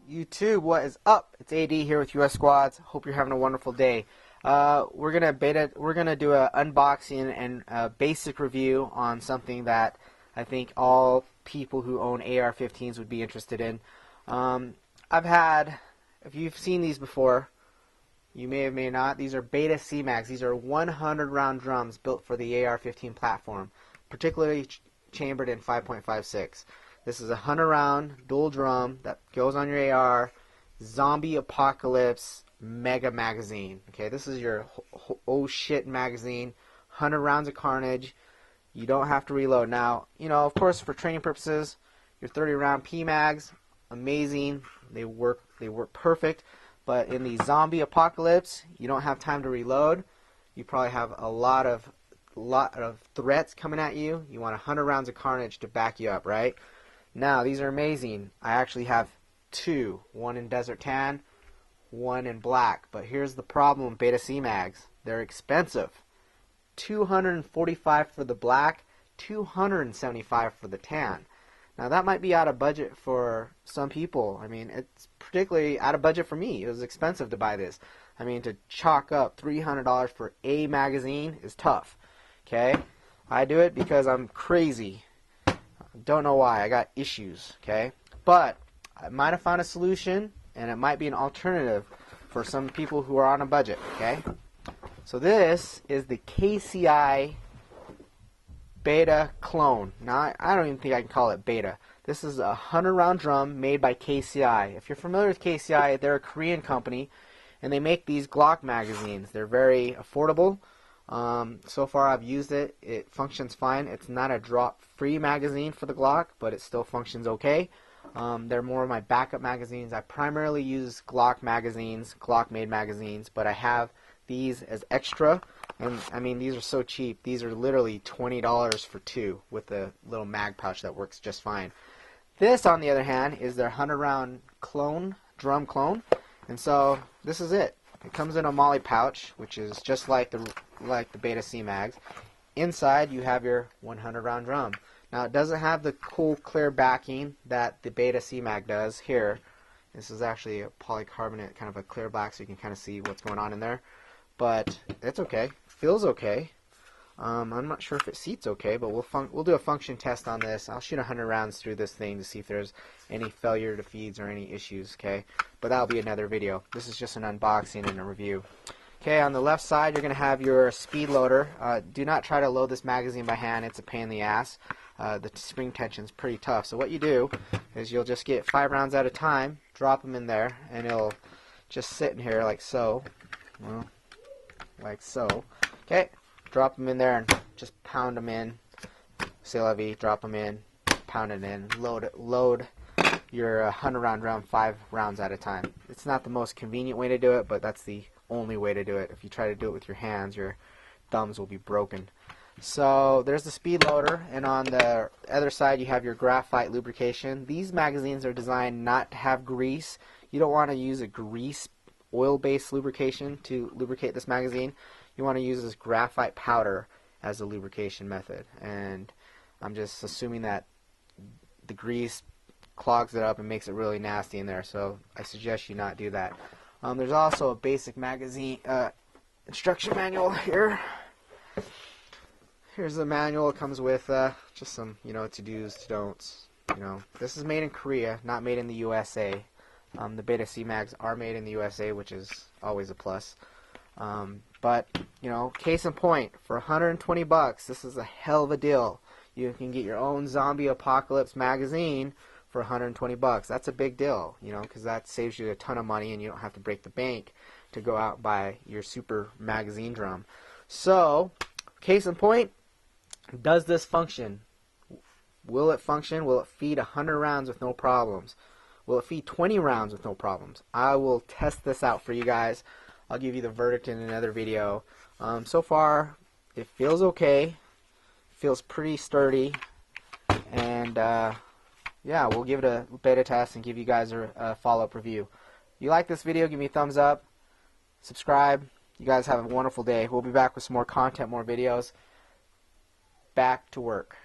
YouTube, what is up? It's AD here with US Squads. Hope you're having a wonderful day. We're gonna do an unboxing and a basic review on something that I think all people who own AR-15s would be interested in. If you've seen these before, you may or may not. These are BETA CMAGs. These are 100 round drums built for the AR-15 platform, particularly chambered in 5.56. This is a 100 round dual drum that goes on your AR, Zombie Apocalypse Mega Magazine. Okay, this is your oh shit magazine, 100 rounds of carnage. You don't have to reload. Now, you know, of course, for training purposes, your 30 round PMags, amazing. They work perfect. But in the Zombie Apocalypse, you don't have time to reload. You probably have a lot of threats coming at you. You want 100 rounds of carnage to back you up, right? Now, these are amazing. I actually have two, one in Desert Tan, one in black. But here's the problem with BETA CMAGs. They're expensive. $245 for the black, $275 for the tan. Now, that might be out of budget for some people. I mean, it's particularly out of budget for me. It was expensive to buy this. I mean, to chalk up $300 for a magazine is tough. Okay? I do it because I'm crazy. Don't know why. I got issues, okay? But I might have found a solution, and it might be an alternative for some people who are on a budget, okay? So this is the KCI BETA clone. Now, I don't even think I can call it BETA. This is a 100 round drum made by KCI. If you're familiar with KCI, they're a Korean company, and they make these Glock magazines. They're very affordable. So far I've used it. It functions fine. It's not a drop-free magazine for the Glock, but it still functions okay. They're more of my backup magazines. I primarily use Glock magazines, Glock-made magazines, but I have these as extra. And I mean, these are so cheap. These are literally $20 for two with a little mag pouch that works just fine. This, on the other hand, is their 100 round clone, drum clone. And so this is it. It comes in a MOLLE pouch, which is just like the BETA CMAGs. Inside, you have your 100 round drum. Now, it doesn't have the cool clear backing that the BETA CMAG does here. This is actually a polycarbonate, kind of a clear black, so you can kind of see what's going on in there. But it's okay. Feels okay. I'm not sure if it seats okay, but we'll do a function test on this. I'll shoot 100 rounds through this thing to see if there's any failure to feeds or any issues, okay? But that'll be another video. This is just an unboxing and a review. Okay, on the left side, you're going to have your speed loader. Do not try to load this magazine by hand. It's a pain in the ass. The spring tension's pretty tough. So what you do is you'll just get 5 rounds at a time, drop them in there, and it'll just sit in here like so. Well, like so. Okay. Drop them in there and just pound them in. C'est la vie. Drop them in, pound it in. Load your 100 round drum 5 rounds at a time. It's not the most convenient way to do it, but that's the only way to do it. If you try to do it with your hands, your thumbs will be broken. So there's the speed loader, and on the other side you have your graphite lubrication. These magazines are designed not to have grease. You don't want to use a grease oil-based lubrication to lubricate this magazine. You want to use this graphite powder as a lubrication method, and I'm just assuming that the grease clogs it up and makes it really nasty in there, so I suggest you not do that. There's also a basic magazine instruction manual here. Here's the manual. It comes with just some, you know, to-dos, to-don'ts. You know, this is made in Korea, not made in the USA. The BETA CMAGs are made in the USA, which is always a plus. But, you know, case in point, for 120 bucks, this is a hell of a deal. You can get your own Zombie Apocalypse magazine for 120 bucks. That's a big deal, you know, because that saves you a ton of money and you don't have to break the bank to go out and buy your super magazine drum. So, case in point, does this function? Will it function? Will it feed 100 rounds with no problems? Will it feed 20 rounds with no problems? I will test this out for you guys. I'll give you the verdict in another video. So far, it feels okay. Feels pretty sturdy. And, yeah, we'll give it a beta test and give you guys a follow-up review. If you like this video, give me a thumbs up. Subscribe. You guys have a wonderful day. We'll be back with some more content, more videos. Back to work.